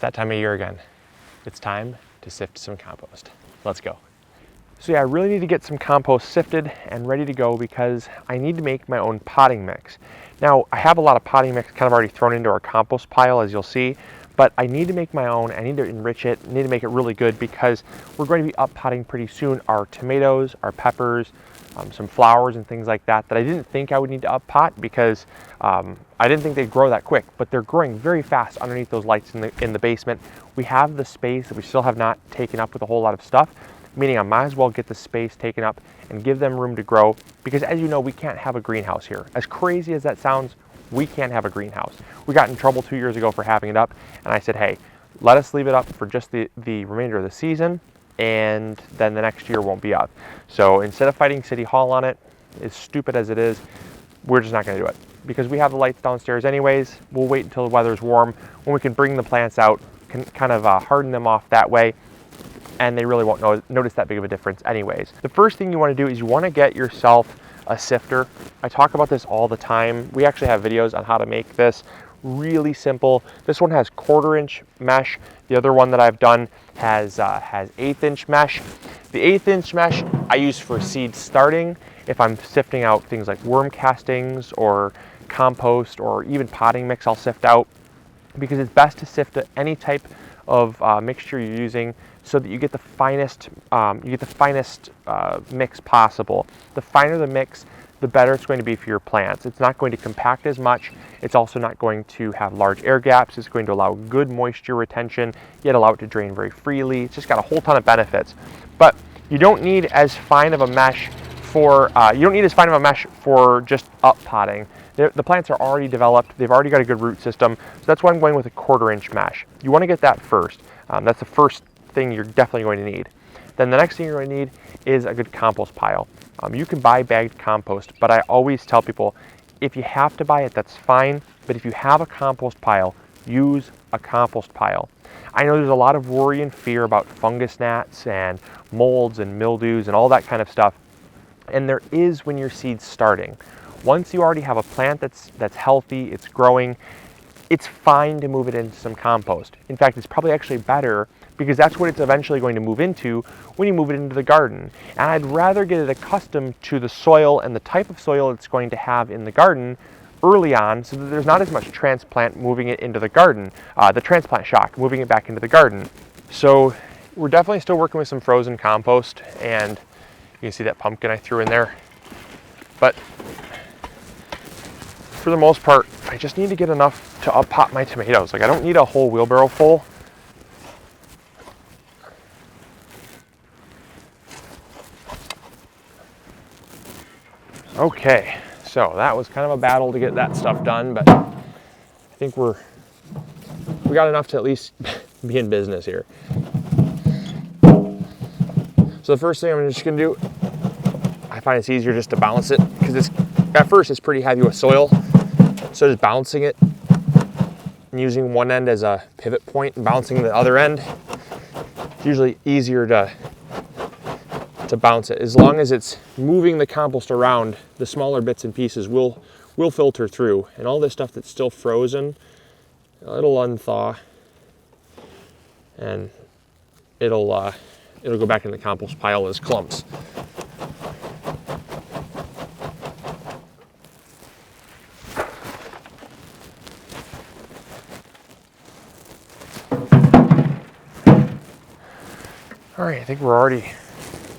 that time of year again. It's time to sift some compost. Let's go. So yeah, I really need to get some compost sifted and ready to go because I need to make my own potting mix. Now, I have a lot of potting mix kind of already thrown into our compost pile, as you'll see, but I need to make my own. I need to enrich it, I need to make it really good because we're going to be up potting pretty soon our tomatoes, our peppers, some flowers and things like that I didn't think I would need to up pot because I didn't think they'd grow that quick, but they're growing very fast underneath those lights in the basement. We have the space that we still have not taken up with a whole lot of stuff, meaning I might as well get the space taken up and give them room to grow because, as you know, we can't have a greenhouse here. As crazy as that sounds, we can't have a greenhouse. We got in trouble 2 years ago for having it up, and I said, hey, let us leave it up for just the remainder of the season, and then the next year won't be up. So instead of fighting City Hall on it, as stupid as it is, we're just not gonna do it. Because we have the lights downstairs anyways, we'll wait until the weather's warm when we can bring the plants out, can kind of harden them off that way, and they really won't notice that big of a difference anyways. The first thing you wanna do is you wanna get yourself a sifter. I talk about this all the time. We actually have videos on how to make this. Really simple. This one has 1/4-inch mesh. The other one that I've done has 1/8-inch mesh. The 1/8-inch mesh I use for seed starting if I'm sifting out things like worm castings or compost or even potting mix I'll sift out, because it's best to sift any type of mixture you're using so that you get the finest mix possible. The finer the mix, the better it's going to be for your plants. It's not going to compact as much. It's also not going to have large air gaps. It's going to allow good moisture retention, yet allow it to drain very freely. It's just got a whole ton of benefits. But you don't need as fine of a mesh for just up potting. The plants are already developed. They've already got a good root system. So that's why I'm going with a 1/4-inch mesh. You want to get that first. That's the first thing you're definitely going to need. Then the next thing you're going to need is a good compost pile. You can buy bagged compost, but I always tell people, if you have to buy it, that's fine. But if you have a compost pile, use a compost pile. I know there's a lot of worry and fear about fungus gnats and molds and mildews and all that kind of stuff. And there is when your seed's starting. Once you already have a plant that's healthy, it's growing, it's fine to move it into some compost. In fact, it's probably actually better because that's what it's eventually going to move into when you move it into the garden. And I'd rather get it accustomed to the soil and the type of soil it's going to have in the garden early on so that there's not as much transplant moving it into the garden, the transplant shock, moving it back into the garden. So we're definitely still working with some frozen compost, and you can see that pumpkin I threw in there. But for the most part, I just need to get enough to up pot my tomatoes. Like, I don't need a whole wheelbarrow full. Okay, so that was kind of a battle to get that stuff done, but I think we got enough to at least be in business here. So the first thing I'm just gonna do, I find it's easier just to balance it because at first it's pretty heavy with soil. So just balancing it and using one end as a pivot point and balancing the other end, it's usually easier to bounce it. As long as it's moving the compost around, the smaller bits and pieces will filter through, and all this stuff that's still frozen, it'll unthaw and it'll go back in the compost pile as clumps. All right, I think we're already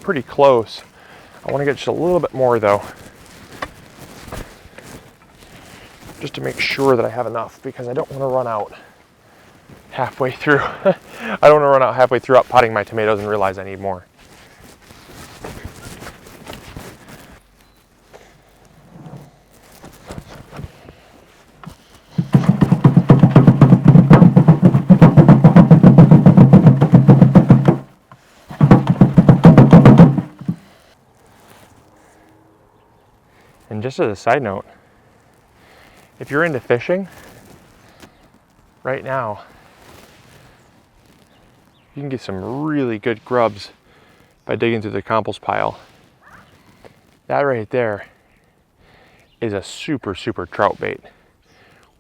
pretty close. I want to get just a little bit more though, just to make sure that I have enough, because I don't want to run out halfway through. I don't want to run out halfway through up potting my tomatoes and realize I need more. And just as a side note, if you're into fishing, right now, you can get some really good grubs by digging through the compost pile. That right there is a super, super trout bait.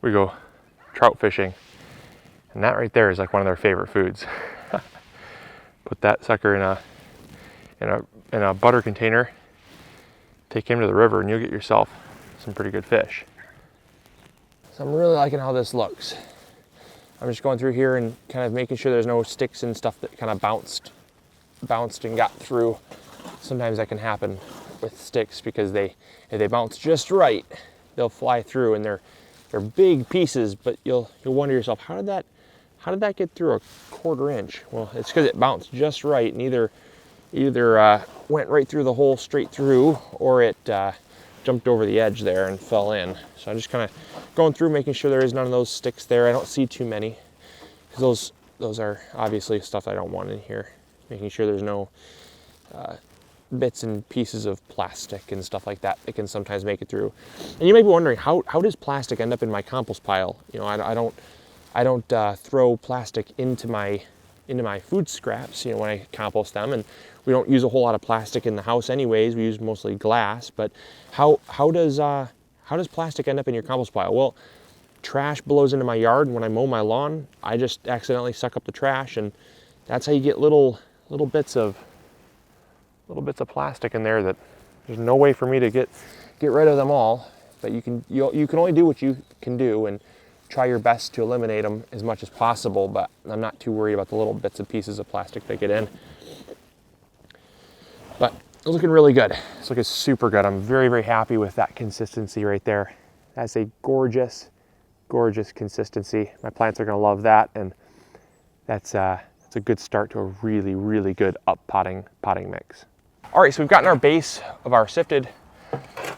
We go trout fishing, And that right there is like one of their favorite foods. Put that sucker in a butter container, take him to the river, and you'll get yourself some pretty good fish. So I'm really liking how this looks. I'm just going through here and kind of making sure there's no sticks and stuff that kind of bounced and got through. Sometimes that can happen with sticks because if they bounce just right, they'll fly through, and they're big pieces, but you'll wonder yourself, how did that get through a 1/4 inch? Well, it's because it bounced just right, and either went right through the hole straight through, or it jumped over the edge there and fell in. So I'm just kind of going through, making sure there is none of those sticks there. I don't see too many, because those are obviously stuff I don't want in here. Making sure there's no bits and pieces of plastic and stuff like that that can sometimes make it through. And you may be wondering, how does plastic end up in my compost pile? You know, I don't throw plastic into my food scraps, you know, when I compost them, and we don't use a whole lot of plastic in the house anyways. We use mostly glass. But how does plastic end up in your compost pile? Well, trash blows into my yard, and when I mow my lawn, I just accidentally suck up the trash, and that's how you get little bits of plastic in there that there's no way for me to get rid of them all. But you can only do what you can do, and try your best to eliminate them as much as possible. But I'm not too worried about the little bits and pieces of plastic that get in. But it's looking really good. It's looking super good. I'm very, very happy with that consistency right there. That's a gorgeous, gorgeous consistency. My plants are going to love that, and that's a good start to a really, really good potting mix. All right, so we've gotten our base of our sifted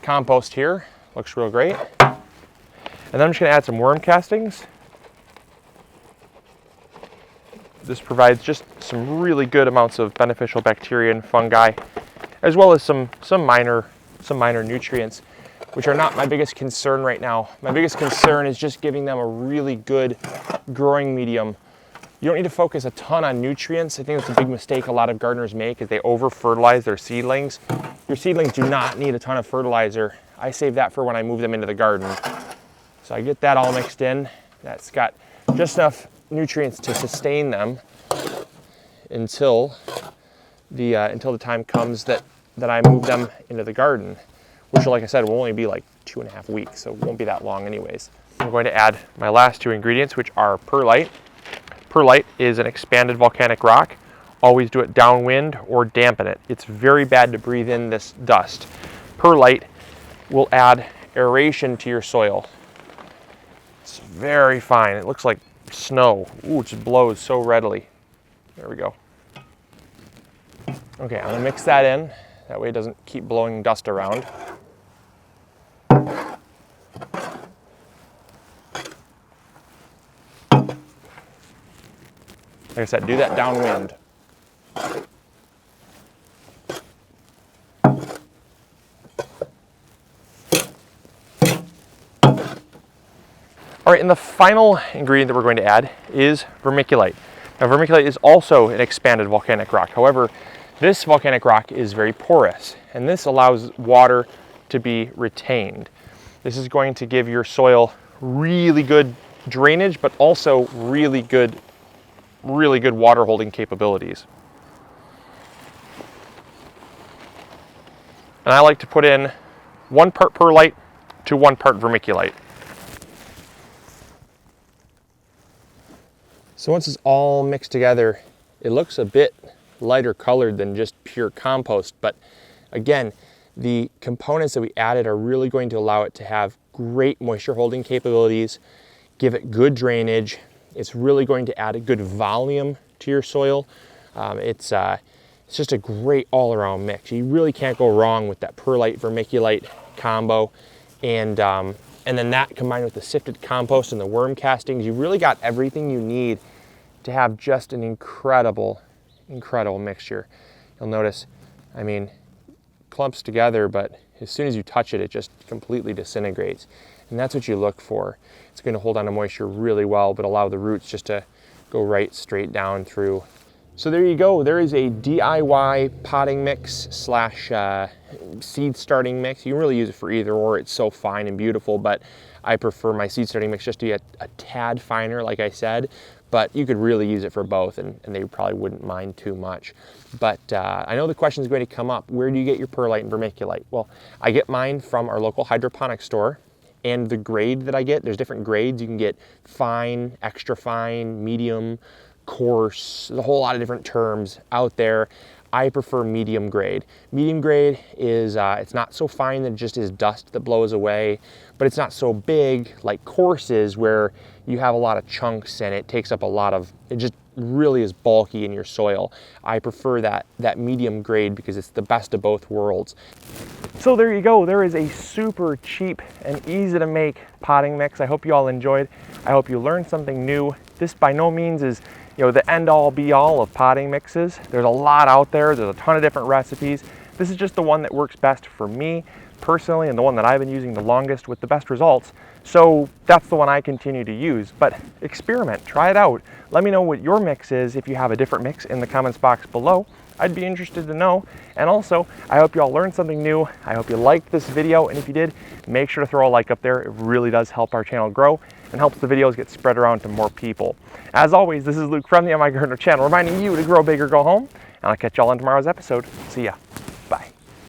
compost here. Looks real great. And then I'm just going to add some worm castings. This provides just some really good amounts of beneficial bacteria and fungi, as well as some minor nutrients, which are not my biggest concern right now. My biggest concern is just giving them a really good growing medium. You don't need to focus a ton on nutrients. I think that's a big mistake a lot of gardeners make, is they over-fertilize their seedlings. Your seedlings do not need a ton of fertilizer. I save that for when I move them into the garden. So I get that all mixed in. That's got just enough nutrients to sustain them until the time comes that I move them into the garden, which, like I said, will only be like 2.5 weeks, so it won't be that long anyways. I'm going to add my last 2 ingredients, which are perlite. Perlite is an expanded volcanic rock. Always do it downwind or dampen it. It's very bad to breathe in this dust. Perlite will add aeration to your soil. It's very fine. It looks like snow. Ooh, it just blows so readily. There we go. Okay, I'm gonna mix that in. That way it doesn't keep blowing dust around. Like I said, do that downwind. All right, and the final ingredient that we're going to add is vermiculite. Now, vermiculite is also an expanded volcanic rock. However, this volcanic rock is very porous, and this allows water to be retained. This is going to give your soil really good drainage, but also really good water holding capabilities. And I like to put in 1 part perlite to 1 part vermiculite. So once it's all mixed together, it looks a bit lighter colored than just pure compost. But again, the components that we added are really going to allow it to have great moisture holding capabilities, give it good drainage. It's really going to add a good volume to your soil. It's just a great all-around mix. You really can't go wrong with that perlite vermiculite combo. And then that combined with the sifted compost and the worm castings, you really got everything you need to have just an incredible mixture. You'll notice, I mean, clumps together, but as soon as you touch it, it just completely disintegrates. And that's what you look for. It's going to hold on to moisture really well, but allow the roots just to go right straight down through. So there you go. There is a DIY potting mix slash seed starting mix. You can really use it for either or. It's so fine and beautiful, but I prefer my seed starting mix just to be a tad finer, like I said. but you could really use it for both, and they probably wouldn't mind too much. But I know the question is going to come up, where do you get your perlite and vermiculite? Well, I get mine from our local hydroponic store, and the grade that I get, there's different grades. You can get fine, extra fine, medium, coarse, there's a whole lot of different terms out there. I prefer medium grade. Medium grade is, it's not so fine that it just is dust that blows away, but it's not so big like coarse is, where you have a lot of chunks and it takes up a lot of, it just really is bulky in your soil. I prefer that medium grade because it's the best of both worlds. So there you go. There is a super cheap and easy to make potting mix. I hope you all enjoyed. I hope you learned something new. This by no means is, you know, the end all be all of potting mixes. There's a lot out there. There's a ton of different recipes. This is just the one that works best for me personally, and the one that I've been using the longest with the best results. So that's the one I continue to use. But experiment, try it out. Let me know what your mix is. If you have a different mix, in the comments box below, I'd be interested to know. And also, I hope you all learned something new. I hope you liked this video, and if you did, make sure to throw a like up there. It really does help our channel grow and helps the videos get spread around to more people. As always, this is Luke from the MIgardener channel, reminding you to grow big or go home, and I'll catch y'all in tomorrow's episode. See ya.